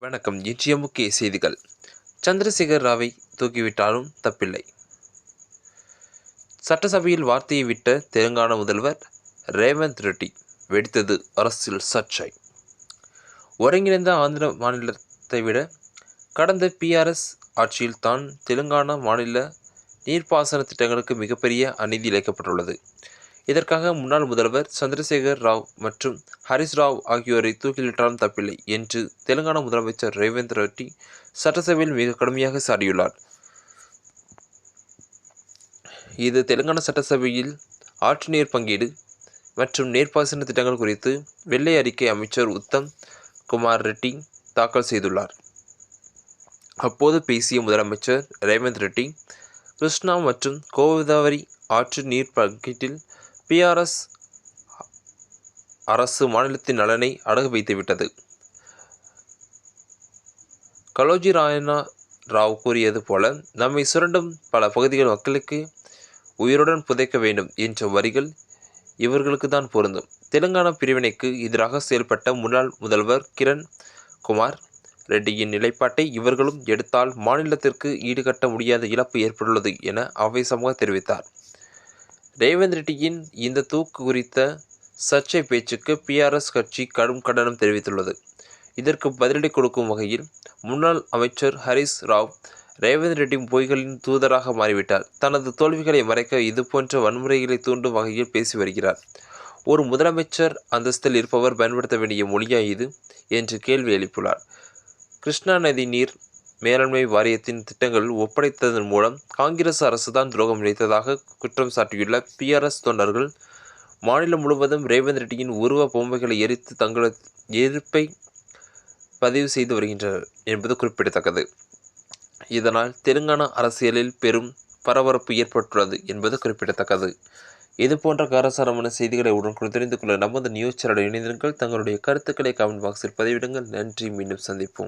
வணக்கம். இன்றைய முக்கிய செய்திகள். சந்திரசேகர் ராவை தூக்கிவிட்டாலும் தப்பில்லை. சட்டசபையில் வார்த்தையை விட்ட தெலுங்கானா முதல்வர் ரேவந்த் ரெட்டி. வெடித்தது அரசியல் சர்ச்சை. ஒருங்கிணைந்த ஆந்திர மாநிலத்தை விட கடந்த PRS ஆட்சியில் தான் தெலுங்கானா மாநில நீர்ப்பாசன திட்டங்களுக்கு மிகப்பெரிய அநீதி இழைக்கப்பட்டுள்ளது. இதற்காக முன்னாள் முதல்வர் சந்திரசேகர் ராவ் மற்றும் ஹரிஸ் ராவ் ஆகியோரை தூக்கிலிட்டாலும் தப்பில்லை என்று தெலுங்கானா முதலமைச்சர் ரேவந்த் ரெட்டி சட்டசபையில் மிக கடுமையாக சாடியுள்ளார். இது தெலுங்கானா சட்டசபையில் ஆற்று நீர் பங்கீடு மற்றும் நீர்ப்பாசன திட்டங்கள் குறித்து வெள்ளை அறிக்கை அமைச்சர் உத்தம் குமார் ரெட்டி தாக்கல் செய்துள்ளார். அப்போது பேசிய முதலமைச்சர் ரேவந்த் ரெட்டி, கிருஷ்ணா மற்றும் கோதாவரி ஆற்று நீர் பங்கீட்டில் PRS அரசு மாநிலத்தின் நலனை அடகு வைத்துவிட்டது. கலோஜி ராயண்ணா ராவ் கூறியது போல, நம்மை சுரண்டும் பல பகுதிகள் மக்களுக்கு உயிருடன் புதைக்க வேண்டும் என்ற வரிகள் இவர்களுக்கு தான் பொருந்தும். தெலுங்கானா பிரிவினைக்கு எதிராக செயல்பட்ட முன்னாள் முதல்வர் கிரண் குமார் ரெட்டியின் நிலைப்பாட்டை இவர்களும் எடுத்தால் மாநிலத்திற்கு ஈடுகட்ட முடியாத இழப்பு ஏற்பட்டுள்ளது என ஆவேசமாக தெரிவித்தார். ரேவந்த் ரெட்டியின் இந்த தூக்கு குறித்த சர்ச்சை பேச்சுக்கு PRS கட்சி கடும் கண்டனம் தெரிவித்துள்ளது. இதற்கு பதிலடி கொடுக்கும் வகையில் முன்னாள் அமைச்சர் ஹரிஸ் ராவ், ரேவந்த் ரெட்டி பொய்களின் தூதராக மாறிவிட்டார். தனது தோல்விகளை மறைக்க இதுபோன்ற வன்முறைகளை தூண்டும் வகையில் பேசி வருகிறார். ஒரு முதலமைச்சர் அந்தஸ்தில் இருப்பவர் பயன்படுத்த வேண்டிய மொழியா இது என்று கேள்வி எழுப்பியுள்ளார். கிருஷ்ணா நதி நீர் மேலாண்மை வாரியத்தின் திட்டங்கள் ஒப்படைத்ததன் மூலம் காங்கிரஸ் அரசுதான் துரோகம் இழைத்ததாக குற்றம் சாட்டியுள்ள PRS தொண்டர்கள் மாநிலம் முழுவதும் ரேவந்த் ரெட்டியின் உருவ பொம்மைகளை எரித்து தங்களது எதிர்ப்பை பதிவு செய்து வருகின்றனர் என்பது குறிப்பிடத்தக்கது. இதனால் தெலுங்கானா அரசியலில் பெரும் பரபரப்பு ஏற்பட்டுள்ளது என்பது குறிப்பிடத்தக்கது. இதுபோன்ற காரசாரமான செய்திகளை உடனுக்குடன் தெரிந்து கொள்ள நமது நியூஸ் சேனலுடன் இணைந்திருங்கள். தங்களுடைய கருத்துக்களை கமெண்ட் பாக்ஸில் பதிவிடுங்கள். நன்றி. மீண்டும் சந்திப்போம்.